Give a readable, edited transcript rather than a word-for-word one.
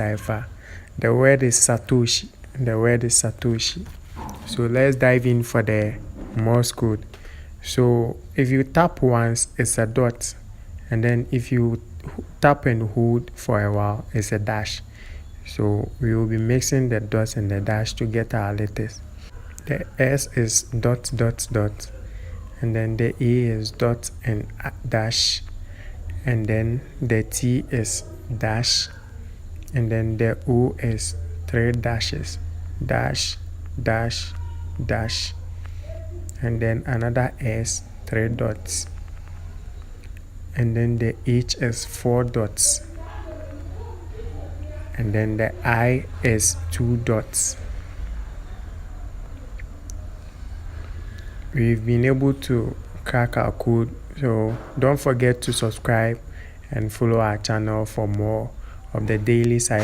cipher. The word is Satoshi. So let's dive in for the Morse code. So if you tap once, it's a dot, and then if you tap and hold for a while, it's a dash. So we will be mixing the dots and the dash to get our letters. The S is dot dot dot, and then the E is dot and dash, and then the T is dash, and then the O is 3 dashes, dash dash dash, and then another S, 3 dots, and then the H is 4 dots, and then the I is 2 dots. We've been able to crack our code, so don't forget to subscribe and follow our channel for more of the daily cipher.